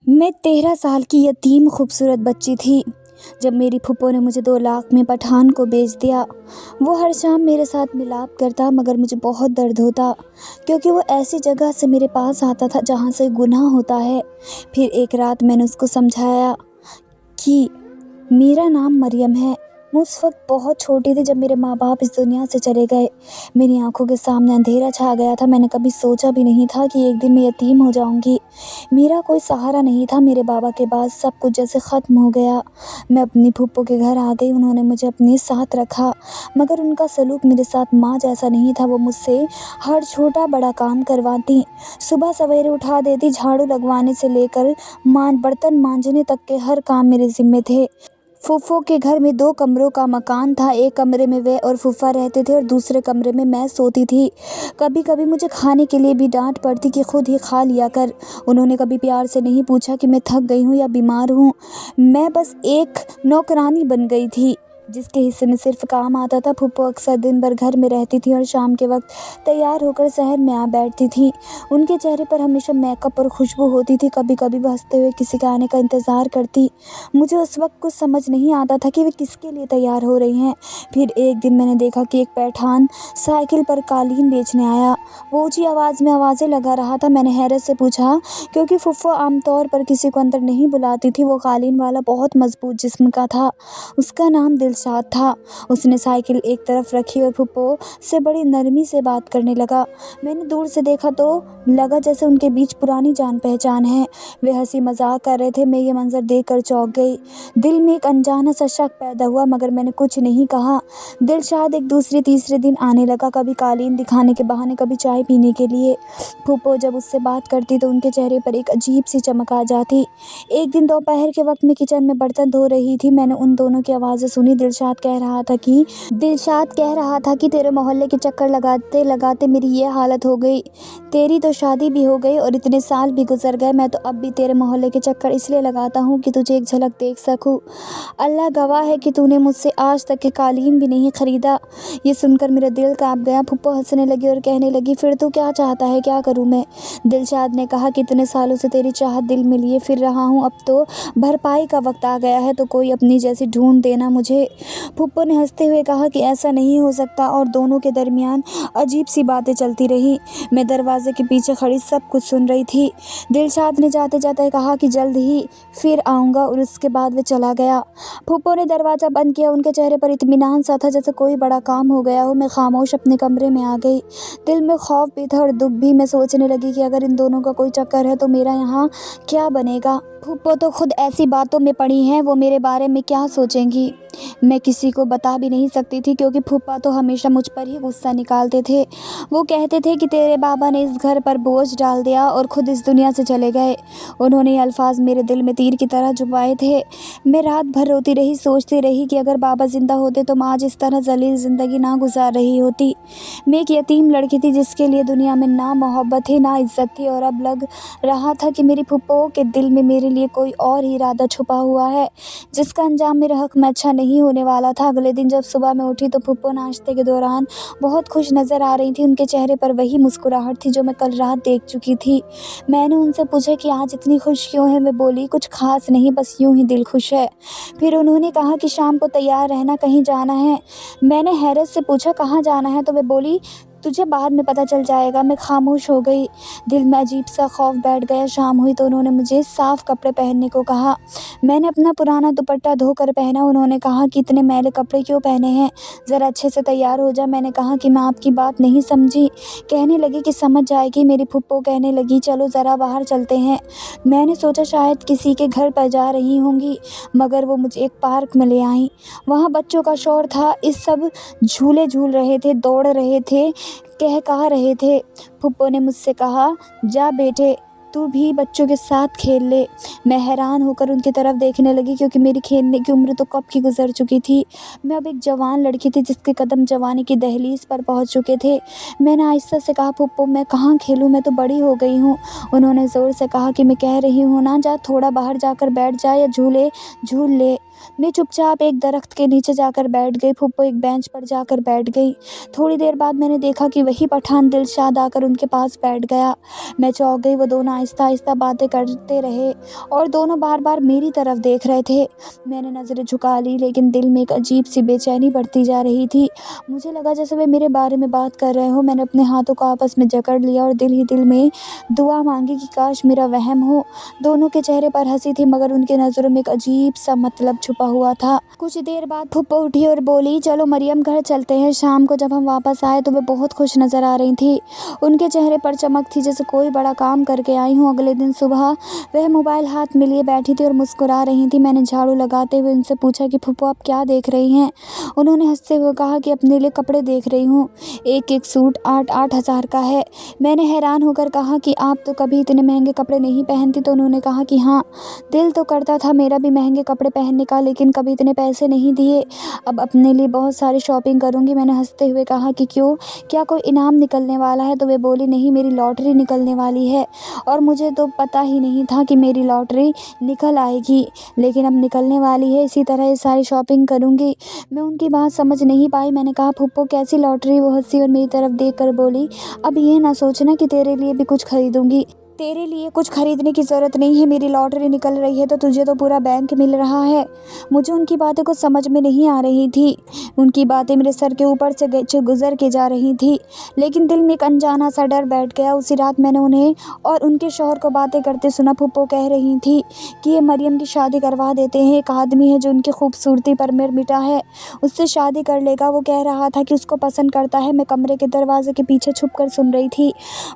मैं 13 साल की यतीम खूबसूरत बच्ची थी जब मेरी फूफो ने मुझे 2 लाख में पठान को बेच दिया। वो हर शाम मेरे साथ मिलाप करता मगर मुझे बहुत दर्द होता क्योंकि वो ऐसी जगह से मेरे पास आता था जहाँ से गुनाह होता है। फिर एक रात मैंने उसको समझाया कि मेरा नाम मरियम है। मैं उस वक्त बहुत छोटी थी जब मेरे माँ बाप इस दुनिया से चले गए। मेरी आंखों के सामने अंधेरा छा गया था। मैंने कभी सोचा भी नहीं था कि एक दिन मैं यतीम हो जाऊंगी। मेरा कोई सहारा नहीं था। मेरे बाबा के बाद सब कुछ जैसे ख़त्म हो गया। मैं अपनी फूफो के घर आ गई। उन्होंने मुझे अपने साथ रखा मगर उनका सलूक मेरे साथ माँ जैसा नहीं था। वो मुझसे हर छोटा बड़ा काम करवाती। सुबह सवेरे उठा देती। झाड़ू लगवाने से लेकर बर्तन मांजने तक के हर काम मेरे ज़िम्मे थे। फूफो के घर में 2 कमरों का मकान था। एक कमरे में वे और फूफा रहते थे और दूसरे कमरे में मैं सोती थी। कभी कभी मुझे खाने के लिए भी डांट पड़ती कि खुद ही खा लिया कर। उन्होंने कभी प्यार से नहीं पूछा कि मैं थक गई हूँ या बीमार हूँ। मैं बस एक नौकरानी बन गई थी जिसके हिस्से में सिर्फ काम आता था। फूफो अक्सर दिन भर घर में रहती थी और शाम के वक्त तैयार होकर शहर में आ बैठती थी। उनके चेहरे पर हमेशा मेकअप और खुशबू होती थी। कभी कभी वह हंसते हुए किसी के आने का इंतज़ार करती। मुझे उस वक्त कुछ समझ नहीं आता था कि वे किसके लिए तैयार हो रही हैं। फिर एक दिन मैंने देखा कि एक पठान साइकिल पर कालीन बेचने आया। वो ऊंची आवाज़ में आवाज़ें लगा रहा था। मैंने हैरत से पूछा क्योंकि फूफो आमतौर पर किसी को अंदर नहीं बुलाती थी। वो कालीन वाला बहुत मजबूत जिस्म का था। उसका नाम दिलशाद था। उसने साइकिल एक तरफ रखी और फूफो से बड़ी नरमी से बात करने लगा। मैंने दूर से देखा तो लगा जैसे उनके बीच पुरानी जान पहचान है। वे हंसी मजाक कर रहे थे। मैं ये मंजर देखकर चौंक गई। दिल में एक अनजाना सा शक पैदा हुआ मगर मैंने कुछ नहीं कहा। दिलशाद एक दूसरे तीसरे दिन आने लगा, कभी कालीन दिखाने के बहाने, कभी चाय पीने के लिए। फूफो जब उससे बात करती तो उनके चेहरे पर एक अजीब सी चमक आ जाती। एक दिन दोपहर के वक्त मैं किचन में बर्तन धो रही थी। मैंने उन दोनों की आवाज़ें सुनी। दिलशाद कह रहा था कि तेरे मोहल्ले के चक्कर लगाते लगाते मेरी ये हालत हो गई। तेरी तो शादी भी हो गई और इतने साल भी गुजर गए। मैं तो अब भी तेरे मोहल्ले के चक्कर इसलिए लगाता हूँ कि तुझे एक झलक देख सकूँ। अल्लाह गवाह है कि तूने मुझसे आज तक के कालीन भी नहीं खरीदा। ये सुनकर मेरा दिल कांप गया। फूफो हंसने लगी और कहने लगी, फिर तू क्या चाहता है, क्या करूँ मैं? दिलशाद ने कहा कि इतने सालों से तेरी चाहत दिल में लिए फिर रहा हूँ। अब तो भरपाई का वक्त आ गया है तो कोई अपनी जैसी ढूंढ देना मुझे। फूफो ने हंसते हुए कहा कि ऐसा नहीं हो सकता और दोनों के दरमियान अजीब सी बातें चलती रही। मैं दरवाजे के पीछे खड़ी सब कुछ सुन रही थी। दिलशाद ने जाते जाते कहा कि जल्द ही फिर आऊँगा और उसके बाद वे चला गया। फूफो ने दरवाज़ा बंद किया। उनके चेहरे पर इत्मीनान सा था जैसे कोई बड़ा काम हो गया हो। मैं खामोश अपने कमरे में आ गई। दिल में खौफ भी था और दुख भी। मैं सोचने लगी कि अगर इन दोनों का कोई चक्कर है तो मेरा यहाँ क्या बनेगा। फूफो तो खुद ऐसी बातों में पड़ी हैं, वो मेरे बारे में क्या सोचेंगी। मैं किसी को बता भी नहीं सकती थी क्योंकि फूफा तो हमेशा मुझ पर ही गुस्सा निकालते थे। वो कहते थे कि तेरे बाबा ने इस घर पर बोझ डाल दिया और ख़ुद इस दुनिया से चले गए। उन्होंने ये अल्फाज मेरे दिल में तीर की तरह चुभवाए थे। मैं रात भर रोती रही, सोचती रही कि अगर बाबा ज़िंदा होते तो मैं आज इस तरह जलील ज़िंदगी ना गुजार रही होती। मैं एक यतीम लड़की थी जिसके लिए दुनिया में ना मोहब्बत थी ना इज़्ज़त थी और अब लग रहा था कि मेरी फूफो के दिल में मेरे लिए कोई और ही इरादा छुपा हुआ है जिसका अंजाम मेरे हक़ में अच्छा नहीं होने वाला था। अगले दिन जब सुबह मैं उठी तो फूफो नाश्ते के दौरान बहुत खुश नज़र आ रही थी। उनके चेहरे पर वही मुस्कुराहट थी जो मैं कल रात देख चुकी थी। मैंने उनसे पूछा कि आज इतनी खुश क्यों है। मैं बोली, कुछ खास नहीं, बस यूं ही दिल खुश है। फिर उन्होंने कहा कि शाम को तैयार रहना, कहीं जाना है। मैंने हैरत से पूछा कहाँ जाना है तो वे बोली, तुझे बाद में पता चल जाएगा। मैं खामोश हो गई। दिल में अजीब सा खौफ बैठ गया। शाम हुई तो उन्होंने मुझे साफ़ कपड़े पहनने को कहा। मैंने अपना पुराना दुपट्टा धोकर पहना। उन्होंने कहा कि इतने मैले कपड़े क्यों पहने हैं, ज़रा अच्छे से तैयार हो जा। मैंने कहा कि मैं आपकी बात नहीं समझी। कहने लगी कि समझ जाएगी। मेरी फूफो कहने लगी, चलो ज़रा बाहर चलते हैं। मैंने सोचा शायद किसी के घर पर जा रही होंगी मगर वो मुझे एक पार्क में ले आईं। वहाँ बच्चों का शोर था। इस सब झूले झूल रहे थे, दौड़ रहे थे, कह कहा रहे थे। फूफो ने मुझसे कहा, जा बेटे तू भी बच्चों के साथ खेल ले। मैं हैरान होकर उनकी तरफ देखने लगी क्योंकि मेरी खेलने की उम्र तो कब की गुजर चुकी थी। मैं अब एक जवान लड़की थी जिसके कदम जवानी की दहलीज पर पहुंच चुके थे। मैंने आहिस्ता से कहा, फूफो मैं कहाँ खेलूँ, मैं तो बड़ी हो गई हूँ। उन्होंने ज़ोर से कहा कि मैं कह रही हूँ ना, जा थोड़ा बाहर जाकर बैठ जा या झूले झूल ले। मैं चुपचाप एक दरख्त के नीचे जाकर बैठ गई। फूफो एक बेंच पर जाकर बैठ गई। थोड़ी देर बाद मैंने देखा कि वही पठान दिलशाद आकर उनके पास बैठ गया। मैं चौंक गई। वो दोनों आहिस्ता आहिस्ता बातें करते रहे और दोनों बार बार मेरी तरफ देख रहे थे। मैंने नज़रें झुका ली, लेकिन दिल में एक अजीब सी बेचैनी बढ़ती जा रही थी। मुझे लगा जैसे वे मेरे बारे में बात कर रहे हो। मैंने अपने हाथों को आपस में जकड़ लिया और दिल ही दिल में दुआ मांगी कि काश मेरा वहम हो। दोनों के चेहरे पर हंसी थी, मगर उनके नज़रों में एक अजीब सा मतलब छुपा हुआ था। कुछ देर बाद फूफो उठी और बोली, चलो मरियम, घर चलते हैं। शाम को जब हम वापस आए तो वे बहुत खुश नज़र आ रही थी। उनके चेहरे पर चमक थी जैसे कोई बड़ा काम करके आई हूँ। अगले दिन सुबह वह मोबाइल हाथ में लिए बैठी थी और मुस्कुरा रही थी। मैंने झाड़ू लगाते हुए उनसे पूछा कि फूफो आप क्या देख रही हैं? उन्होंने हंसते हुए कहा कि अपने लिए कपड़े देख रही हूँ। एक एक सूट 8-8 हज़ार का है। मैंने हैरान होकर कहा कि आप तो कभी इतने महंगे कपड़े नहीं पहनती। तो उन्होंने कहा कि हाँ, दिल तो करता था मेरा भी महंगे कपड़े पहनने का, लेकिन कभी इतने पैसे नहीं दिए। अब अपने लिए बहुत सारी शॉपिंग करूँगी। मैंने हंसते हुए कहा कि क्यों, क्या कोई इनाम निकलने वाला है? तो वे बोली, नहीं, मेरी लॉटरी निकलने वाली है और मुझे तो पता ही नहीं था कि मेरी लॉटरी निकल आएगी, लेकिन अब निकलने वाली है। इसी तरह ये सारी शॉपिंग करूँगी। मैं उनकी बात समझ नहीं पाई। मैंने कहा, फूफो कैसी लॉटरी? वो हंसी और मेरी तरफ देख कर बोली, अब ये ना सोचना कि तेरे लिए भी कुछ खरीदूँगी। तेरे लिए कुछ खरीदने की ज़रूरत नहीं है। मेरी लॉटरी निकल रही है तो तुझे तो पूरा बैंक मिल रहा है। मुझे उनकी बातें कुछ समझ में नहीं आ रही थी। उनकी बातें मेरे सर के ऊपर से गुजर के जा रही थी, लेकिन दिल में एक अनजाना सा डर बैठ गया। उसी रात मैंने उन्हें और उनके शौहर को बातें करते सुना। फूफो कह रही थी कि ये मरियम की शादी करवा देते हैं। एक आदमी है जो उनकी खूबसूरती पर मिटा है, उससे शादी कर लेगा। वो कह रहा था कि उसको पसंद करता है। मैं कमरे के दरवाजे के पीछे छुप कर सुन रही थी।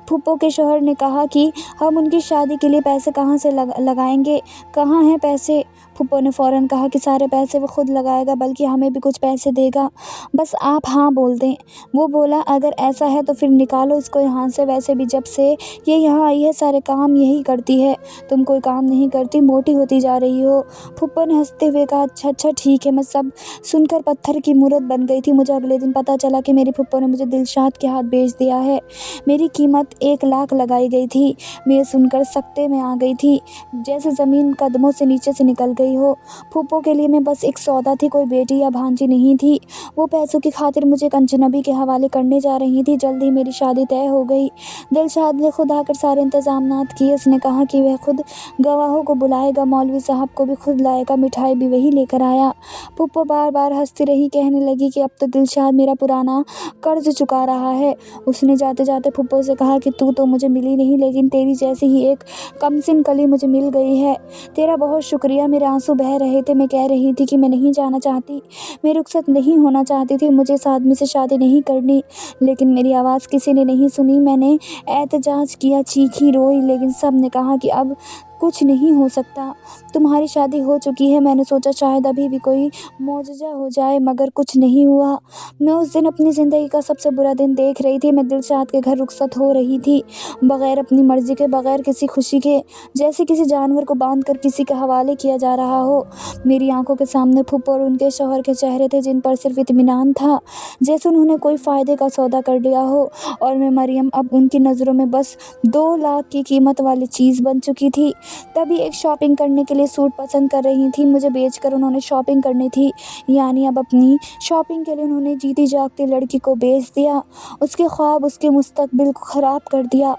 फूफो के शौहर ने कहा कि हम उनकी शादी के लिए पैसे कहाँ से लगाएंगे? कहाँ हैं पैसे? फूफो ने फ़ौरन कहा कि सारे पैसे वो खुद लगाएगा, बल्कि हमें भी कुछ पैसे देगा, बस आप हाँ बोल दें। वो बोला, अगर ऐसा है तो फिर निकालो इसको यहाँ से। वैसे भी जब से ये यहाँ आई है सारे काम यही करती है। तुम कोई काम नहीं करती, मोटी होती जा रही हो। फूफो ने हंसते हुए कहा, अच्छा अच्छा ठीक है। मैं सब सुनकर पत्थर की मूरत बन गई थी। मुझे अगले दिन पता चला कि मेरी फूफो ने मुझे दिलशाद के हाथ बेच दिया है। मेरी कीमत 1 लाख लगाई गई थी। मैं ये सुनकर सकते में आ गई थी, जैसे ज़मीन कदमों से नीचे से निकल गई हो। फूफो के लिए मैं बस एक सौदा थी, कोई बेटी या भांजी नहीं थी। वो पैसों की खातिर मुझे एक अजनबी के हवाले करने जा रही थी। जल्द ही मेरी शादी तय हो गई। दिलशाद ने खुद आकर सारे इंतजामात किए। उसने कहा कि वह खुद गवाहों को बुलाएगा, मौलवी साहब को भी खुद लाएगा, मिठाई भी वही लेकर आया। फूफो बार बार हंसती रही, कहने लगी कि अब तो दिलशाद मेरा पुराना कर्ज चुका रहा है। उसने जाते जाते फूफो से कहा कि तू तो मुझे मिली नहीं, लेकिन तेरी जैसी ही एक कमसिन कली मुझे मिल गई है। तेरा बहुत शुक्रिया। मेरे आंसू बह रहे थे। मैं कह रही थी कि मैं नहीं जाना चाहती, मैं रुखसत नहीं होना चाहती थी, मुझे इस आदमी से शादी नहीं करनी, लेकिन मेरी आवाज़ किसी ने नहीं सुनी। मैंने एहतजाज किया, चीखी, रोई, लेकिन सब ने कहा कि अब कुछ नहीं हो सकता, तुम्हारी शादी हो चुकी है। मैंने सोचा शायद अभी भी कोई मौजज़ा हो जाए, मगर कुछ नहीं हुआ। मैं उस दिन अपनी ज़िंदगी का सबसे बुरा दिन देख रही थी। मैं दिलशाद के घर रुखसत हो रही थी, बग़ैर अपनी मर्ज़ी के, बग़ैर किसी खुशी के, जैसे किसी जानवर को बांध कर किसी के हवाले किया जा रहा हो। मेरी आंखों के सामने फूफो और उनके शौहर के चेहरे थे, जिन पर सिर्फ इत्मीनान था, जैसे उन्होंने कोई फ़ायदे का सौदा कर लिया हो। और मैं मरियम अब उनकी नज़रों में बस 2 लाख की कीमत वाली चीज़ बन चुकी थी। तभी एक शॉपिंग करने के लिए सूट पसंद कर रही थी। मुझे बेचकर उन्होंने शॉपिंग करनी थी, यानी अब अपनी शॉपिंग के लिए उन्होंने जीती जागती लड़की को बेच दिया, उसके ख्वाब, उसके मुस्तकबिल को ख़राब कर दिया,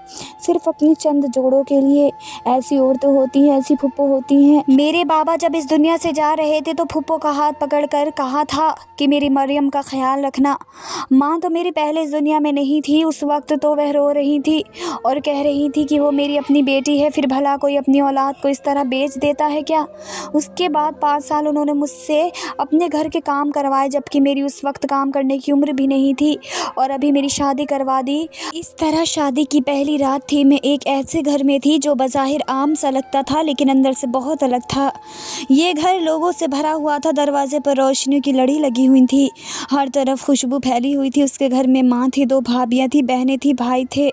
सिर्फ अपनी चंद जोड़ों के लिए। ऐसी औरतें होती हैं, ऐसी फूफो होती हैं। मेरे बाबा जब इस दुनिया से जा रहे थे तो फूफो का हाथ पकड़कर कहा था कि मेरी मरियम का ख्याल रखना। माँ तो मेरी पहले इस दुनिया में नहीं थी। उस वक्त तो वह रो रही थी और कह रही थी कि वो मेरी अपनी बेटी है, फिर भला कोई अपनी औलाद को इस तरह बेच देता है क्या? उसके बाद 5 साल उन्होंने मुझसे अपने घर के काम करवाए, जबकि मेरी उस वक्त काम करने की उम्र भी नहीं थी, और अभी मेरी शादी करवा दी। इस तरह शादी की पहली रात थी। मैं एक ऐसे घर में थी जो बज़ाहिर आम सा लगता था, लेकिन अंदर से बहुत अलग था। ये घर लोगों से भरा हुआ था। दरवाजे पर रोशनियों की लड़ी लगी हुई थी, हर तरफ खुशबू फैली हुई थी। उसके घर में माँ थी, 2 भाभियाँ थी, बहनें थी, भाई थे।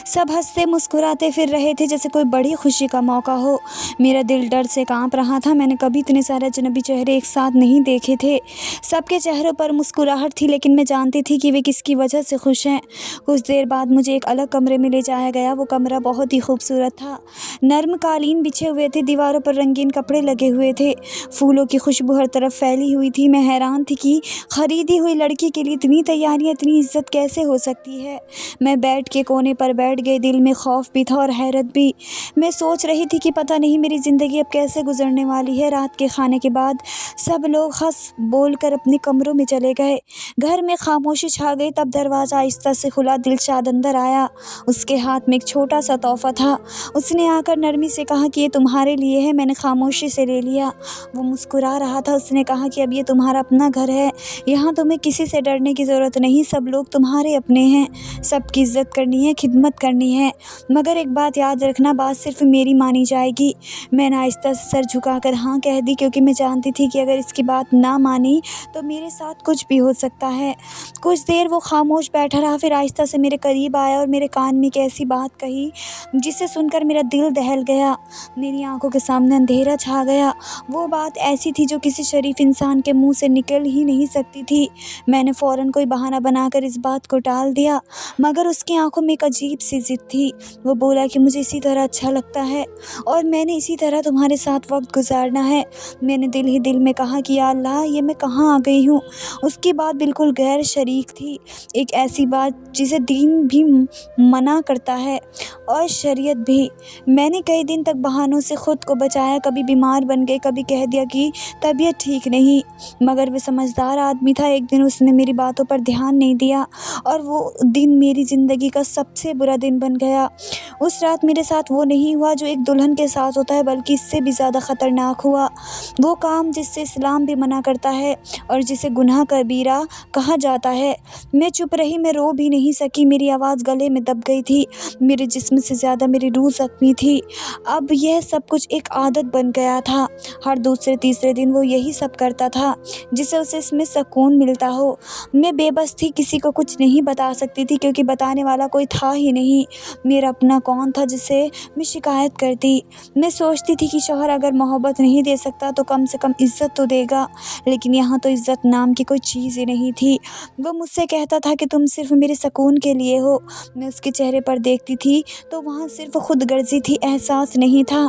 सब हंसते मुस्कुराते फिर रहे थे, जैसे कोई बड़ी खुशी का मौका ہو۔ میرا دل ڈر سے کانپ رہا تھا۔ میں نے کبھی اتنے سارے اجنبی چہرے ایک ساتھ نہیں دیکھے تھے۔ سب کے چہروں پر مسکراہٹ تھی، لیکن میں جانتی تھی کہ وہ کس کی وجہ سے خوش ہیں۔ کچھ دیر بعد مجھے ایک الگ کمرے میں لے جایا گیا۔ وہ کمرہ بہت ہی خوبصورت تھا۔ نرم قالین بچھے ہوئے تھے، دیواروں پر رنگین کپڑے لگے ہوئے تھے، پھولوں کی خوشبو ہر طرف پھیلی ہوئی تھی۔ میں حیران تھی کہ خریدی ہوئی لڑکی کے لیے اتنی تیاریاں، اتنی عزت کیسے ہو سکتی ہے۔ میں بیڈ کے کونے پر بیٹھ گئی، دل میں خوف بھی تھا اور حیرت بھی۔ میں سوچ رہی تھی کہ پتہ نہیں میری زندگی اب کیسے گزرنے والی ہے۔ رات کے کھانے کے بعد سب لوگ ہنس بول کر اپنے کمروں میں چلے گئے۔ گھر میں خاموشی چھا گئی۔ تب دروازہ آہستہ سے کھلا، دلشاد اندر آیا۔ اس کے ہاتھ میں ایک چھوٹا سا تحفہ تھا۔ اس نے آ کر نرمی سے کہا کہ یہ تمہارے لیے ہے۔ میں نے خاموشی سے لے لیا۔ وہ مسکرا رہا تھا۔ اس نے کہا کہ اب یہ تمہارا اپنا گھر ہے، یہاں تمہیں کسی سے ڈرنے کی ضرورت نہیں، سب لوگ تمہارے اپنے ہیں، سب کی عزت کرنی ہے، خدمت کرنی ہے، مگر ایک بات یاد رکھنا، بات صرف میری مانی جائے گی۔ میں نے آہستہ سے سر جھکا کر ہاں کہہ دی، کیونکہ میں جانتی تھی کہ اگر اس کی بات نہ مانی تو میرے ساتھ کچھ بھی ہو سکتا ہے۔ کچھ دیر وہ خاموش بیٹھا رہا، پھر آہستہ سے میرے قریب آیا اور میرے کان میں ایک ایسی بات کہی جسے سن کر میرا دل دہل گیا۔ میری آنکھوں کے سامنے اندھیرا چھا گیا۔ وہ بات ایسی تھی جو کسی شریف انسان کے منہ سے نکل ہی نہیں سکتی تھی۔ میں نے فوراً کوئی بہانہ بنا کر اس بات کو ٹال دیا، مگر اس کی آنکھوں میں ایک عجیب سی ضد تھی۔ وہ بولا کہ مجھے اسی طرح اچھا لگتا ہے اور میں نے اسی طرح تمہارے ساتھ وقت گزارنا ہے۔ میں نے دل ہی دل میں کہا کہ یا اللہ، یہ میں کہاں آ گئی ہوں۔ اس کی بات بالکل غیر شریک تھی، ایک ایسی بات جسے دین بھی منع کرتا ہے اور شریعت بھی۔ میں نے کئی دن تک بہانوں سے خود کو بچایا، کبھی بیمار بن گئی، کبھی کہہ دیا کہ طبیعت ٹھیک نہیں، مگر وہ سمجھدار آدمی تھا۔ ایک دن اس نے میری باتوں پر دھیان نہیں دیا اور وہ دن میری زندگی کا سب سے برا دن بن گیا۔ اس رات میرے ساتھ وہ نہیں ہوا جو ایک دلہن کے ساتھ ہوتا ہے، بلکہ اس سے بھی زیادہ خطرناک ہوا۔ وہ کام جس سے اسلام بھی منع کرتا ہے اور جسے گناہ کبیرہ کہا جاتا ہے۔ میں چپ رہی، میں رو بھی نہیں سکی، میری آواز گلے میں دب گئی تھی، میرے جسم سے زیادہ میری روح زخمی تھی۔ اب یہ سب کچھ ایک عادت بن گیا تھا۔ ہر دوسرے تیسرے دن وہ یہی سب کرتا تھا جسے اسے اس میں سکون ملتا ہو۔ میں بے بس تھی، کسی کو کچھ نہیں بتا سکتی تھی، کیونکہ بتانے والا کوئی تھا ہی نہیں۔ میرا اپنا کون تھا جس سے میں شکایت کرتی؟ میں سوچتی تھی کہ شوہر اگر محبت نہیں دے سکتا تو کم سے کم عزت تو دے گا، لیکن یہاں تو عزت نام کی کوئی چیز ہی نہیں تھی۔ وہ مجھ سے کہتا تھا کہ تم صرف میرے سکون کے لیے ہو۔ میں اس کے چہرے پر دیکھتی تھی تو وہاں صرف خود غرضی تھی، احساس نہیں تھا۔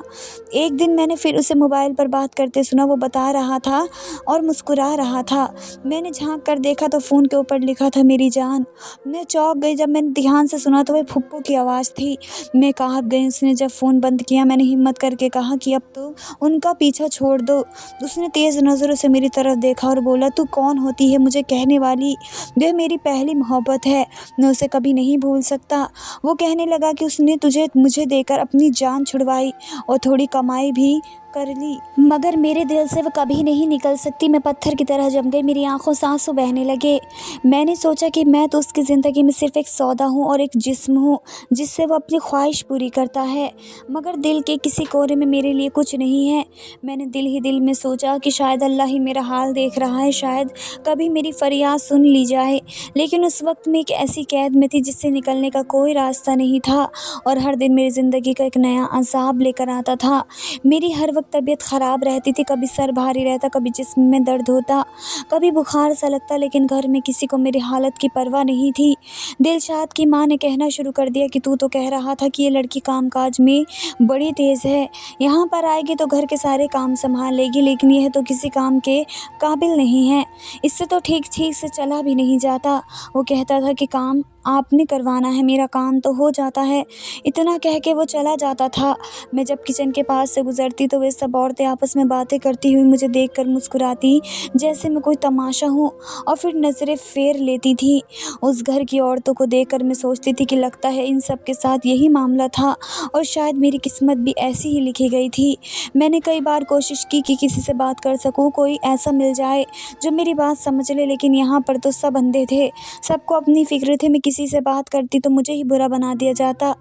ایک دن میں نے پھر اسے موبائل پر بات کرتے سنا، وہ بتا رہا تھا اور مسکرا رہا تھا۔ میں نے جھانک کر دیکھا تو فون کے اوپر لکھا تھا میری جان۔ میں چونک گئی، جب میں نے دھیان سے سنا تو وہ پھپھو کی آواز تھی۔ میں کانپ گئی۔ اس نے جب فون بند کیا، میں نے ہمت کر کے کہا کہ اب تو ان کا پیچھا چھوڑ دو۔ اس نے تیز نظروں سے میری طرف دیکھا اور بولا، تو کون ہوتی ہے مجھے کہنے والی؟ وہ میری پہلی محبت ہے، میں اسے کبھی نہیں بھول سکتا۔ وہ کہنے لگا کہ اس نے تجھے مجھے دے کر اپنی جان چھڑوائی اور تھوڑی کمائی بھی کر لی، مگر میرے دل سے وہ کبھی نہیں نکل سکتی۔ میں پتھر کی طرح جم گئی، میری آنکھوں سے آنسو بہنے لگے۔ میں نے سوچا کہ میں تو اس کی زندگی میں صرف ایک سودا ہوں اور ایک جسم ہوں جس سے وہ اپنی خواہش پوری کرتا ہے، مگر دل کے کسی کونے میں میرے لیے کچھ نہیں ہے۔ میں نے دل ہی دل میں سوچا کہ شاید اللہ ہی میرا حال دیکھ رہا ہے، شاید کبھی میری فریاد سن لی جائے۔ لیکن اس وقت میں ایک ایسی قید میں تھی جس سے نکلنے کا کوئی راستہ نہیں تھا، اور ہر دن میری زندگی کا ایک نیا عذاب لے کر آتا تھا۔ میری ہر وقت طبیعت خراب رہتی تھی، کبھی سر بھاری رہتا، کبھی جسم میں درد ہوتا، کبھی بخار سا لگتا، لیکن گھر میں کسی کو میری حالت کی پرواہ نہیں تھی۔ دلشاد کی ماں نے کہنا شروع کر دیا کہ تو کہہ رہا تھا کہ یہ لڑکی کام کاج میں بڑی تیز ہے، یہاں پر آئے گی تو گھر کے سارے کام سنبھال لے گی، لیکن یہ تو کسی کام کے قابل نہیں ہے، اس سے تو ٹھیک سے چلا بھی نہیں جاتا۔ وہ کہتا تھا کہ کام آپ نے کروانا ہے، میرا کام تو ہو جاتا ہے، اتنا کہہ کے وہ چلا جاتا تھا۔ میں جب کچن کے پاس سے گزرتی تو وہ سب عورتیں آپس میں باتیں کرتی ہوئی مجھے دیکھ کر مسکراتی جیسے میں کوئی تماشا ہوں، اور پھر نظریں پھیر لیتی تھی۔ اس گھر کی عورتوں کو دیکھ کر میں سوچتی تھی کہ لگتا ہے ان سب کے ساتھ یہی معاملہ تھا، اور شاید میری قسمت بھی ایسی ہی لکھی گئی تھی۔ میں نے کئی بار کوشش کی کہ کسی سے بات کر سکوں، کوئی ایسا مل جائے جو میری بات سمجھ لے، لیکن یہاں پر تو سب اندھے تھے، سب کو اپنی فکر تھی، میں کسی किसी से बात करती तो मुझे ही बुरा बना दिया जाता।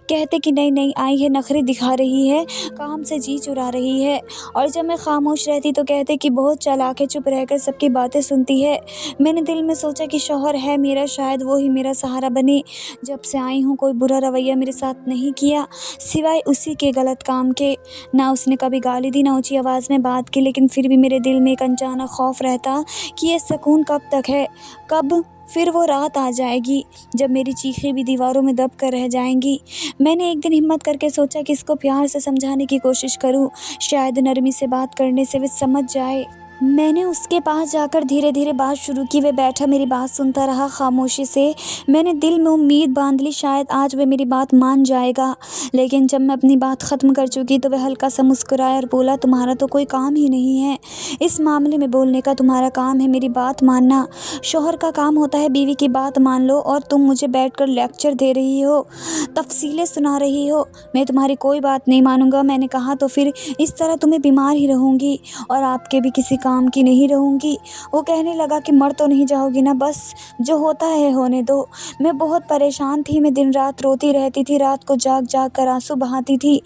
कहते कि नई नई आई है, नखरे दिखा रही है, काम से जी चुरा रही है। और जब मैं खामोश रहती तो कहते कि बहुत चालाक है, चुप रहकर सबकी बातें सुनती है। मैंने दिल में सोचा कि शौहर है मेरा, शायद वो ही मेरा सहारा बने। जब से आई हूँ कोई बुरा रवैया मेरे साथ नहीं किया, सिवाय उसी के गलत काम के। ना उसने कभी गाली दी, ना ऊंची आवाज़ में बात की, लेकिन फिर भी मेरे दिल में एक अनजाना खौफ रहता कि ये सुकून कब तक है, कब फिर वो रात आ जाएगी जब मेरी चीखें भी दीवारों में दब कर रह जाएंगी। मैंने एक दिन हिम्मत करके सोचा कि इसको प्यार से समझाने की कोशिश करूं, शायद नरमी से बात करने से वो समझ जाए। मैंने उसके पास जाकर धीरे धीरे बात शुरू की। वह बैठा मेरी बात सुनता रहा खामोशी से। मैंने दिल में उम्मीद बांध ली शायद आज वह मेरी बात मान जाएगा, लेकिन जब मैं अपनी बात ख़त्म कर चुकी तो वह हल्का सा मुस्कुराया और बोला, तुम्हारा तो कोई काम ही नहीं है इस मामले में बोलने का, तुम्हारा काम है मेरी बात मानना। शौहर का काम होता है बीवी की बात मान लो, और तुम मुझे बैठकर लेक्चर दे रही हो, तफसीलें सुना रही हो। मैं तुम्हारी कोई बात नहीं मानूंगा। मैंने कहा तो फिर इस तरह तुम्हें बीमार ही रहूँगी और आपके भी किसी काम की नहीं रहूँगी। वो कहने लगा कि मर तो नहीं जाओगी ना, बस जो होता है होने दो। मैं बहुत परेशान थी, मैं दिन रात रोती रहती थी, रात को जाग जाग कर आंसू बहाती थी।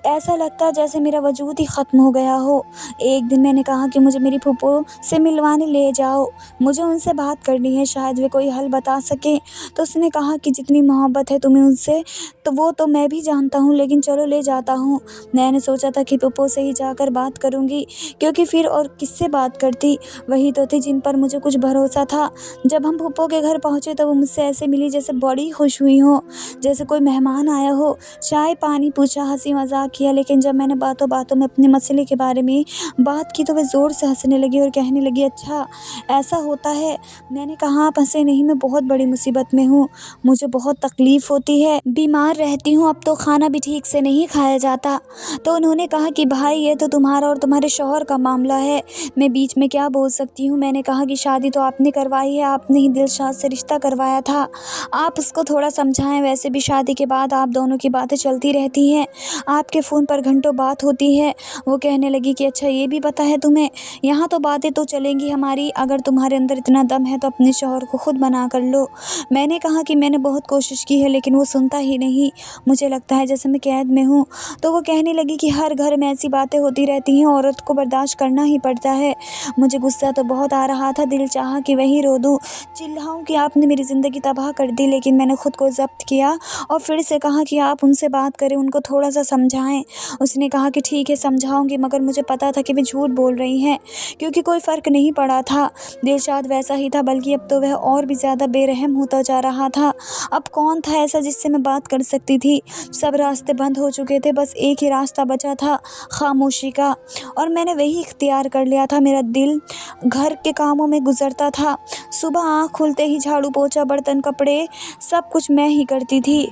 ऐसा लगता जैसे मेरा वजूद ही ख़त्म हो गया हो। एक दिन मैंने कहा कि मुझे मेरी फूफो से मिलवाने ले जाओ, मुझे उनसे बात करनी है, शायद वे कोई हल बता सकें। तो उसने कहा कि जितनी मोहब्बत है तुम्हें उनसे तो वो तो मैं भी जानता हूँ, लेकिन चलो ले जाता हूँ। मैंने सोचा था कि फूफो से ही जाकर बात करूँगी, क्योंकि फिर और किससे बात करती, वही तो थे जिन पर मुझे कुछ भरोसा था। जब हम फूफो के घर पहुँचे तो वो मुझसे ऐसे मिली जैसे बड़ी खुश हुई हो, जैसे कोई मेहमान आया हो। चाय पानी पूछा, हंसी मजाक किया, लेकिन जब मैंने बातों बातों में अपने मसले के बारे में बात की तो वह ज़ोर से हंसने लगी और कहने लगी, अच्छा ऐसा होता है। मैंने कहा, आप हंसे नहीं, मैं बहुत बड़ी मुसीबत में हूँ, मुझे बहुत तकलीफ़ होती है, बीमार रहती हूँ, अब तो खाना भी ठीक से नहीं खाया जाता। तो उन्होंने कहा कि भाई ये तो तुम्हारा और तुम्हारे शौहर का मामला है, मैं बीच में क्या बोल सकती हूँ। मैंने कहा कि शादी तो आपने करवाई है, आपने ही दिलशाद से रिश्ता करवाया था, आप उसको थोड़ा समझाएं। वैसे भी शादी के बाद आप दोनों की बातें चलती रहती हैं, आपके फ़ोन पर घंटों बात होती है। वो कहने लगी कि अच्छा ये भी पता है तुम्हें, यहाँ तो बातें तो चलेंगी हमारी, अगर तुम्हारे अंदर इतना दम है तो अपने शौहर को खुद मना कर लो। मैंने कहा कि मैंने बहुत कोशिश की है लेकिन वो सुनता ही नहीं, मुझे लगता है जैसे मैं कैद में हूँ। तो वो कहने लगी कि हर घर में ऐसी बातें होती रहती हैं, औरत को बर्दाश्त करना ही पड़ता है। मुझे गुस्सा तो बहुत आ रहा था, दिल चाहा कि वहीं रो दूँ, चिल्लाऊँ कि आपने मेरी ज़िंदगी तबाह कर दी, लेकिन मैंने खुद को ज़ब्त किया और फिर से कहा कि आप उनसे बात करें, उनको थोड़ा सा समझाएं। उसने कहा कि ठीक है समझाऊंगी, मगर मुझे पता था कि वे झूठ बोल रही हैं, क्योंकि कोई फ़र्क नहीं पड़ा था। दिलशाद वैसा ही था, बल्कि अब तो वह और भी ज़्यादा बेरहम होता जा रहा था। अब कौन था ऐसा जिससे मैं बात कर सकती थी? सब रास्ते बंद हो चुके थे, बस एक ही रास्ता बचा था, खामोशी का, और मैंने वही इख्तियार कर लिया था। मेरा दिल घर के कामों में गुजरता था। सुबह आँख खुलते ही झाड़ू पोछा बर्तन कपड़े सब कुछ मैं ही करती थी।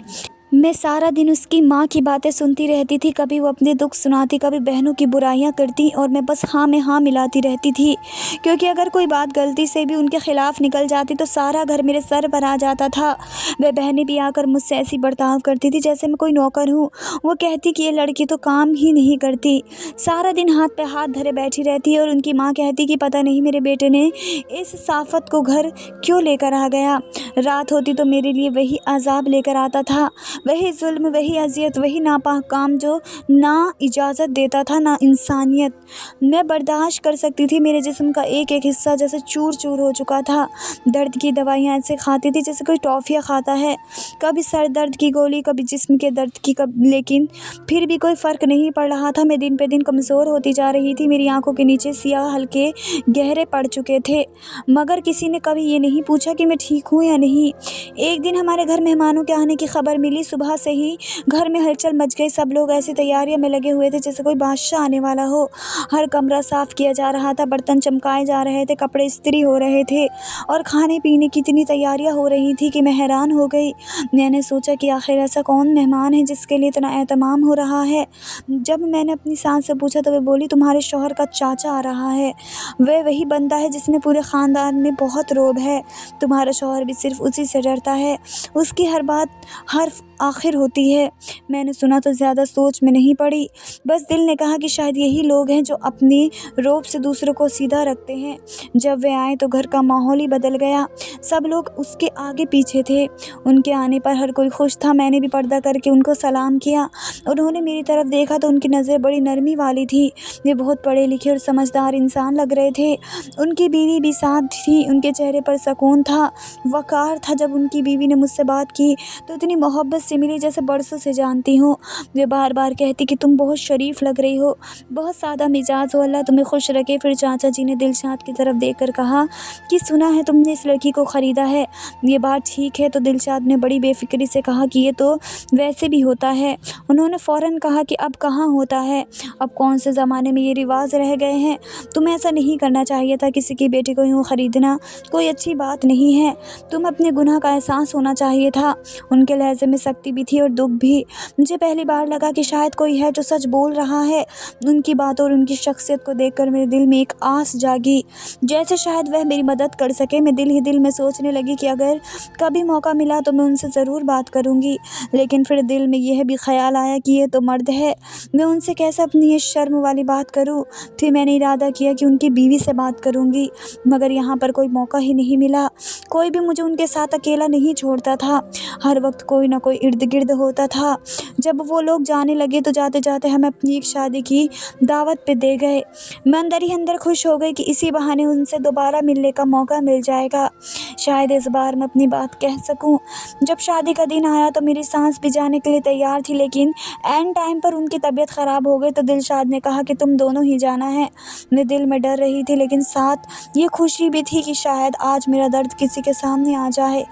मैं सारा दिन उसकी माँ की बातें सुनती रहती थी, कभी वो अपने दुख सुनाती, कभी बहनों की बुराइयां करती, और मैं बस हाँ में हाँ मिलाती रहती थी, क्योंकि अगर कोई बात गलती से भी उनके ख़िलाफ़ निकल जाती तो सारा घर मेरे सर पर आ जाता था। वह बहनें भी आकर मुझसे ऐसी बर्ताव करती थी जैसे मैं कोई नौकर हूँ। वो कहती कि ये लड़की तो काम ही नहीं करती, सारा दिन हाथ पे हाथ धरे बैठी रहती है, और उनकी माँ कहती कि पता नहीं मेरे बेटे ने इस साफ़त को घर क्यों लेकर आ गया। रात होती तो मेरे लिए वही अजाब लेकर आता था, वही जुल्म, वही अजियत, वही नापाक काम जो ना इजाज़त देता था ना इंसानियत। मैं बर्दाश्त कर सकती थी, मेरे जिस्म का एक एक हिस्सा जैसे चूर चूर हो चुका था। दर्द की दवाइयाँ ऐसे खाती थी जैसे कोई टॉफ़ियाँ खाता है, कभी सर दर्द की गोली, कभी जिस्म के दर्द की, लेकिन फिर भी कोई फ़र्क नहीं पड़ रहा था। मैं दिन पे दिन कमज़ोर होती जा रही थी, मेरी आंखों के नीचे सियाह हल्के गहरे पड़ चुके थे, मगर किसी ने कभी ये नहीं पूछा कि मैं ठीक हूँ या नहीं। एक दिन हमारे घर मेहमानों के आने की खबर मिली। सुबह से ही घर में हलचल मच गई, सब लोग ऐसी तैयारियों में लगे हुए थे जैसे कोई बादशाह आने वाला हो। हर कमरा साफ़ किया जा रहा था, बर्तन चमकाए जा रहे थे, कपड़े इस्त्री हो रहे थे, और खाने पीने की इतनी तैयारियां हो रही थी कि मैं हैरान हो गई। मैंने सोचा कि आखिर ऐसा कौन मेहमान है जिसके लिए इतना एहतमाम हो रहा है। जब मैंने अपनी सास से पूछा तो वे बोली, तुम्हारे शौहर का चाचा आ रहा है, वह वही बंदा है जिसमें पूरे ख़ानदान में बहुत रोब है, तुम्हारा शौहर भी सिर्फ उसी से डरता है, उसकी हर बात हर آخر ہوتی ہے؟ میں نے سنا تو زیادہ سوچ میں نہیں پڑی، بس دل نے کہا کہ شاید یہی لوگ ہیں جو اپنی روب سے دوسروں کو سیدھا رکھتے ہیں۔ جب وہ آئے تو گھر کا ماحول ہی بدل گیا، سب لوگ اس کے آگے پیچھے تھے۔ ان کے آنے پر ہر کوئی خوش تھا۔ میں نے بھی پردہ کر کے ان کو سلام کیا۔ انہوں نے میری طرف دیکھا تو ان کی نظریں بڑی نرمی والی تھی۔ وہ بہت پڑھے لکھے اور سمجھدار انسان لگ رہے تھے۔ ان کی بیوی بھی ساتھ تھی، ان کے چہرے پر سکون تھا، وقار تھا۔ جب ان کی بیوی نے مجھ سے بات کی تو اتنی محبت سے ملی جیسے برسوں سے جانتی ہوں۔ وہ بار بار کہتی کہ تم بہت شریف لگ رہی ہو، بہت سادہ مزاج ہو، اللہ تمہیں خوش رکھے۔ پھر چاچا جی نے دلشاد کی طرف دیکھ کر کہا کہ سنا ہے تم نے اس لڑکی کو خریدا ہے، یہ بات ٹھیک ہے؟ تو دلشاد نے بڑی بے فکری سے کہا کہ یہ تو ویسے بھی ہوتا ہے۔ انہوں نے فوراً کہا کہ اب کہاں ہوتا ہے، اب کون سے زمانے میں یہ رواج رہ گئے ہیں؟ تمہیں ایسا نہیں کرنا چاہیے تھا، کسی کی بیٹی کو یوں خریدنا کوئی اچھی بات نہیں ہے، تمہیں اپنے گناہ کا احساس ہونا چاہیے تھا۔ ان کے لہجے میں سختی بھی تھی اور دکھ بھی۔ مجھے پہلی بار لگا کہ شاید کوئی ہے جو سچ بول رہا ہے۔ ان کی باتوں اور ان کی شخصیت کو دیکھ کر میرے دل میں ایک آس جاگی، جیسے شاید وہ میری مدد کر سکے۔ میں دل ہی دل میں سوچنے لگی کہ اگر کبھی موقع ملا تو میں ان سے ضرور بات کروں گی، لیکن پھر دل میں یہ بھی خیال آیا کہ یہ تو مرد ہے، میں ان سے کیسے اپنی یہ شرم والی بات کروں؟ پھر میں نے ارادہ کیا کہ ان کی بیوی سے بات کروں گی، مگر یہاں پر کوئی موقع ہی نہیں ملا۔ کوئی بھی مجھے ان کے ساتھ اکیلا نہیں چھوڑتا تھا، ہر وقت کوئی نہ کوئی ارد گرد ہوتا تھا۔ جب وہ لوگ جانے لگے تو جاتے جاتے ہمیں اپنی ایک شادی کی دعوت پہ دے گئے۔ میں اندر ہی اندر خوش ہو گئی کہ اسی بہانے ان سے دوبارہ ملنے کا موقع مل جائے گا، شاید اس بار میں اپنی بات کہہ سکوں۔ جب شادی کا دن آیا تو میری سانس بھی جانے کے لیے تیار تھی، لیکن عین ٹائم پر ان کی طبیعت خراب ہو گئی تو دلشاد نے کہا کہ تم دونوں ہی جانا ہے۔ میں دل میں ڈر رہی تھی، لیکن ساتھ یہ خوشی بھی تھی کہ شاید آج میرا درد کسی کے سامنے آ جائے۔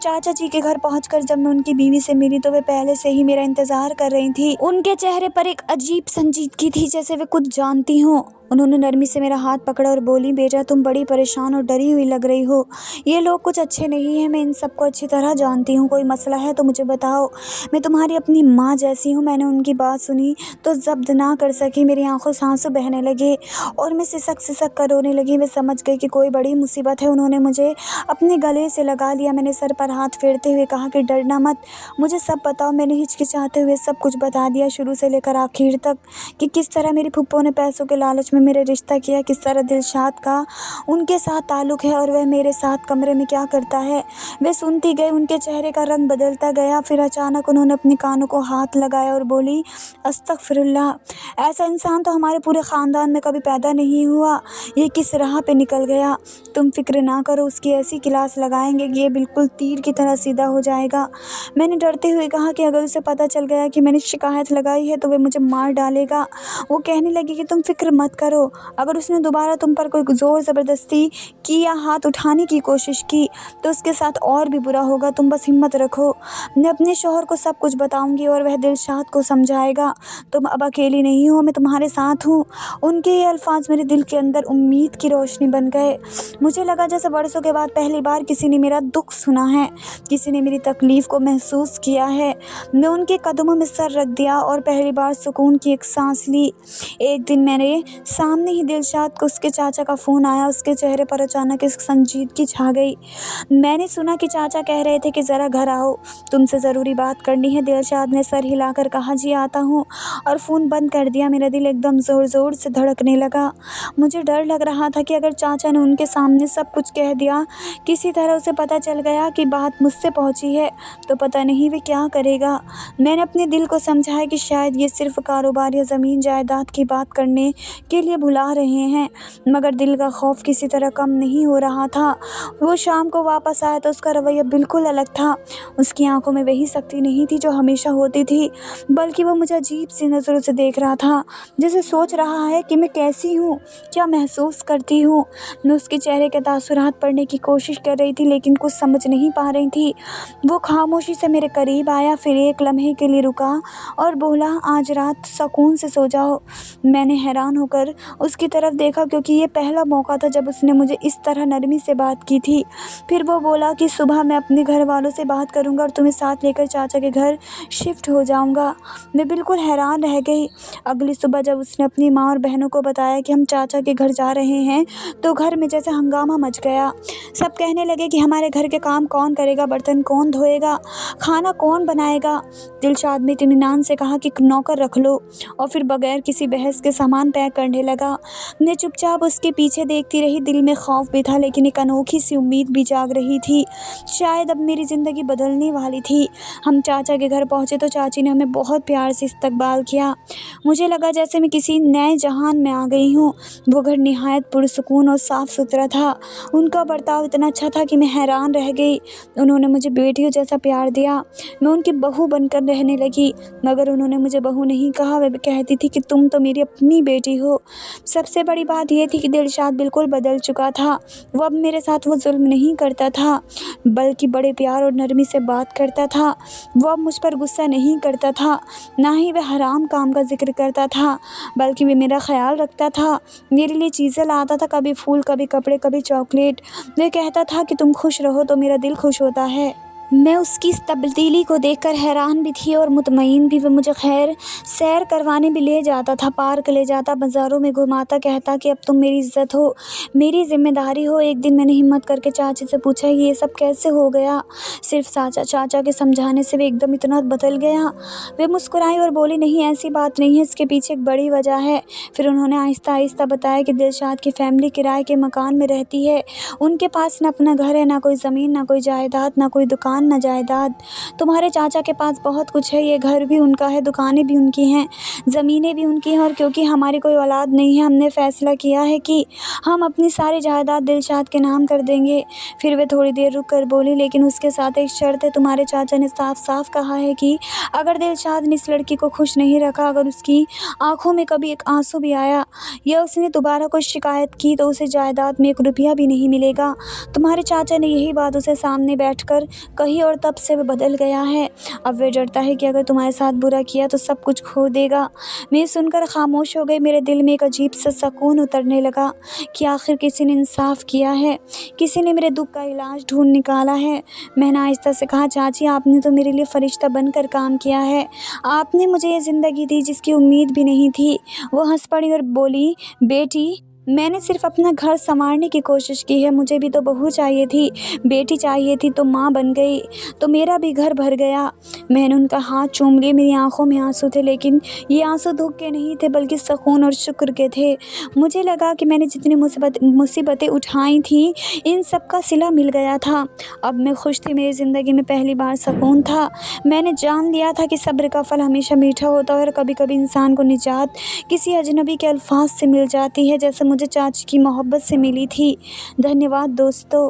چاچا جی کے گھر پہنچ کر جب میں ان کی بیوی سے ملی تو وہ پہلے سے ہی میرا انتظار کر رہی تھی۔ ان کے چہرے پر ایک عجیب سنجیدگی تھی، جیسے وہ کچھ جانتی ہوں۔ انہوں نے نرمی سے میرا ہاتھ پکڑا اور بولی، بیٹا تم بڑی پریشان اور ڈری ہوئی لگ رہی ہو، یہ لوگ کچھ اچھے نہیں ہیں، میں ان سب کو اچھی طرح جانتی ہوں، کوئی مسئلہ ہے تو مجھے بتاؤ، میں تمہاری اپنی ماں جیسی ہوں۔ میں نے ان کی بات سنی تو ضبط نہ کر سکی، میری آنکھوں سے آنسو بہنے لگے اور میں سسک سسک کر رونے لگی۔ وہ سمجھ گئی کہ کوئی بڑی مصیبت ہے۔ انہوں نے مجھے اپنے گلے سے لگا لیا۔ میں نے سر پر ہاتھ پھیرتے ہوئے کہا کہ ڈرنا مت، مجھے سب بتاؤ۔ میں نے ہچکچاتے ہوئے سب کچھ بتا دیا، شروع سے لے کر آخر تک، کہ کس طرح میری پھپھو نے پیسوں کے لالچ میں میرے رشتہ کیا، کس طرح دلشاد کا ان کے ساتھ تعلق ہے اور وہ میرے ساتھ کمرے میں کیا کرتا ہے۔ وہ سنتی گئی، ان کے چہرے کا رنگ بدلتا گیا۔ پھر اچانک انہوں نے اپنے کانوں کو ہاتھ لگایا اور بولی، استغفر اللہ، ایسا انسان تو ہمارے پورے خاندان میں کبھی پیدا نہیں ہوا، یہ کس راہ پہ نکل گیا؟ تم فکر نہ کرو، اس کی ایسی کلاس لگائیں گے کہ یہ بالکل تیر کی طرح سیدھا ہو جائے گا۔ میں نے ڈرتے ہوئے کہا کہ اگر اسے پتہ چل گیا کہ میں نے شکایت لگائی ہے تو وہ مجھے مار ڈالے گا۔ وہ کہنے لگی کہ تم فکر مت کرو، اگر اس نے دوبارہ تم پر کوئی زور زبردستی کی یا ہاتھ اٹھانے کی کوشش کی تو اس کے ساتھ اور بھی برا ہوگا، تم بس ہمت رکھو، میں اپنے شوہر کو سب کچھ بتاؤں گی اور وہ دلشاد کو سمجھائے گا، تم اب اکیلی نہیں ہو، میں تمہارے ساتھ ہوں۔ ان کے یہ الفاظ میرے دل کے اندر امید کی روشنی بن گئے۔ مجھے لگا جیسے برسوں کے بعد پہلی بار کسی نے میرا دکھ سنا ہے، کسی نے میری تکلیف کو محسوس کیا ہے۔ میں ان کے قدموں میں سر رکھ دیا اور پہلی بار سکون کی ایک سانس لی۔ ایک دن میرے سامنے ہی دلشاد کو اس کے چاچا کا فون آیا، اس کے چہرے پر اچانک ایک سنجیدگی چھا گئی۔ میں نے سنا کہ چاچا کہہ رہے تھے کہ ذرا گھر آؤ، تم سے ضروری بات کرنی ہے۔ دلشاد نے سر ہلا کر کہا، جی آتا ہوں، اور فون بند کر دیا۔ میرا دل ایک دم زور زور سے دھڑکنے لگا۔ مجھے ڈر لگ رہا تھا کہ اگر چاچا نے ان کے سامنے سب کچھ کہہ دیا، کسی طرح اسے پتہ چل گیا کہ بات مجھ سے پہنچی ہے، تو پتہ نہیں وہ کیا کرے گا۔ میں نے اپنے دل کو سمجھایا کہ شاید یہ صرف کاروبار یا زمین جائیداد کی بات کرنے کے لیے بلا رہے ہیں، مگر دل کا خوف کسی طرح کم نہیں ہو رہا تھا۔ وہ شام کو واپس آیا تو اس کا رویہ بالکل الگ تھا۔ اس کی آنکھوں میں وہی سختی نہیں تھی جو ہمیشہ ہوتی تھی، بلکہ وہ مجھے عجیب سی نظروں سے دیکھ رہا تھا، جیسے سوچ رہا ہے کہ میں کیسی ہوں، کیا محسوس کرتی ہوں۔ میں اس کے چہرے کے تاثرات پڑھنے کی کوشش کر رہی تھی، لیکن کچھ سمجھ نہیں پا رہی تھی۔ وہ خاموشی سے میرے قریب آیا، پھر ایک لمحے کے لیے رکا اور بولا، آج رات سکون سے سو جاؤ۔ میں نے حیران ہو کر اس کی طرف دیکھا کیونکہ یہ پہلا موقع تھا جب اس نے مجھے اس طرح نرمی سے بات کی تھی۔ پھر وہ بولا کہ صبح میں اپنے گھر والوں سے بات کروں گا اور تمہیں ساتھ لے کر چاچا کے گھر شفٹ ہو جاؤں گا۔ میں بالکل حیران رہ گئی۔ اگلی صبح جب اس نے اپنی ماں اور بہنوں کو بتایا کہ ہم چاچا کے گھر جا رہے ہیں تو گھر میں جیسے ہنگامہ مچ گیا۔ سب کہنے لگے کہ ہمارے گھر کے کام کون کرے گا، برتن کون دھوئے گا، کھانا کون بنائے گا۔ دلشاد نے اطمینان سے کہا کہ نوکر رکھ لو، اور پھر بغیر کسی بحث کے سامان پیک کرنے لگا۔ میں چپ چاپ اس کے پیچھے دیکھتی رہی، دل میں خوف بھی تھا لیکن ایک انوکھی سی امید بھی جاگ رہی تھی، شاید اب میری زندگی بدلنے والی تھی۔ ہم چاچا کے گھر پہنچے تو چاچی نے ہمیں بہت پیار سے استقبال کیا۔ مجھے لگا جیسے میں کسی نئے جہان میں آ گئی ہوں۔ وہ گھر نہایت پرسکون اور صاف ستھرا تھا۔ ان کا برتاؤ اتنا اچھا تھا کہ میں حیران رہ گئی۔ انہوں نے مجھے بیٹیوں جیسا پیار دیا۔ میں ان کی بہو بن کر رہنے لگی، مگر انہوں نے مجھے بہو نہیں کہا، وہ کہتی تھی کہ تم تو میری اپنی بیٹی ہو۔ سب سے بڑی بات یہ تھی کہ دلشاد بالکل بدل چکا تھا۔ وہ اب میرے ساتھ وہ ظلم نہیں کرتا تھا بلکہ بڑے پیار اور نرمی سے بات کرتا تھا۔ وہ اب مجھ پر غصہ نہیں کرتا تھا، نہ ہی وہ حرام کام کا ذکر کرتا تھا، بلکہ وہ میرا خیال رکھتا تھا، میرے لیے چیزیں لاتا تھا، کبھی پھول، کبھی کپڑے، کبھی چاکلیٹ۔ وہ کہتا تھا کہ تم خوش رہو تو میرا دل خوش ہوتا ہے۔ میں اس کی اس تبدیلی کو دیکھ کر حیران بھی تھی اور مطمئن بھی۔ وہ مجھے سیر کروانے بھی لے جاتا تھا، پارک لے جاتا، بازاروں میں گھماتا، کہتا کہ اب تم میری عزت ہو، میری ذمہ داری ہو۔ ایک دن میں نے ہمت کر کے چاچی سے پوچھا یہ سب کیسے ہو گیا؟ صرف چاچا کے سمجھانے سے وہ ایک دم اتنا بدل گیا؟ وہ مسکرائی اور بولی نہیں، ایسی بات نہیں ہے، اس کے پیچھے ایک بڑی وجہ ہے۔ پھر انہوں نے آہستہ آہستہ بتایا کہ دلشاد کی فیملی کرائے کے مکان میں رہتی ہے، ان کے پاس نہ اپنا گھر ہے، نہ کوئی زمین، نہ کوئی جائیداد، نہ کوئی دکان، نہ جائیداد۔ تمہارے چاچا کے پاس بہت کچھ ہے، یہ گھر بھی ان کا ہے، دکانیں بھی ان کی ہیں، زمینیں بھی ان کی ہیں، اور کیونکہ ہماری کوئی اولاد نہیں ہے ہم نے فیصلہ کیا ہے کہ ہم اپنی ساری جائیداد دلشاد کے نام کر دیں گے۔ پھر وہ تھوڑی دیر رک کر بولی لیکن اس کے ساتھ ایک شرط ہے، تمہارے چاچا نے صاف صاف کہا ہے کہ اگر دلشاد نے اس لڑکی کو خوش نہیں رکھا، اگر اس کی آنکھوں میں کبھی ایک آنسو بھی آیا یا اس نے دوبارہ کوئی شکایت کی تو اسے جائیداد میں ایک روپیہ بھی نہیں ملے گا۔ تمہارے چاچا نے یہی بات اسے سامنے بیٹھ کر کہی اور تب سے وہ بدل گیا ہے۔ اب وہ ڈرتا ہے کہ اگر تمہارے ساتھ برا کیا تو سب کچھ کھو دے گا۔ میں سن کر خاموش ہو گئی، میرے دل میں ایک عجیب سا سکون اترنے لگا کہ آخر کسی نے انصاف کیا ہے، کسی نے میرے دکھ کا علاج ڈھونڈ نکالا ہے۔ میں نے آہستہ سے کہا چاچی آپ نے تو میرے لیے فرشتہ بن کر کام کیا ہے، آپ نے مجھے یہ زندگی دی جس کی امید بھی نہیں تھی۔ وہ ہنس پڑی اور بولی بیٹی میں نے صرف اپنا گھر سنوارنے کی کوشش کی ہے، مجھے بھی تو بہو چاہیے تھی، بیٹی چاہیے تھی، تو ماں بن گئی تو میرا بھی گھر بھر گیا۔ میں نے ان کا ہاتھ چوم لیا، میری آنکھوں میں آنسو تھے لیکن یہ آنسو دکھ کے نہیں تھے بلکہ سکون اور شکر کے تھے۔ مجھے لگا کہ میں نے جتنی مصیبتیں اٹھائی تھیں ان سب کا صلہ مل گیا تھا۔ اب میں خوش تھی، میری زندگی میں پہلی بار سکون تھا۔ میں نے جان لیا تھا کہ صبر کا پھل ہمیشہ میٹھا ہوتا ہے اور کبھی کبھی انسان کو نجات کسی اجنبی کے الفاظ سے مل جاتی ہے، جیسے مجھے چاچی کی محبت سے ملی تھی۔ دھنیہ واد دوستو۔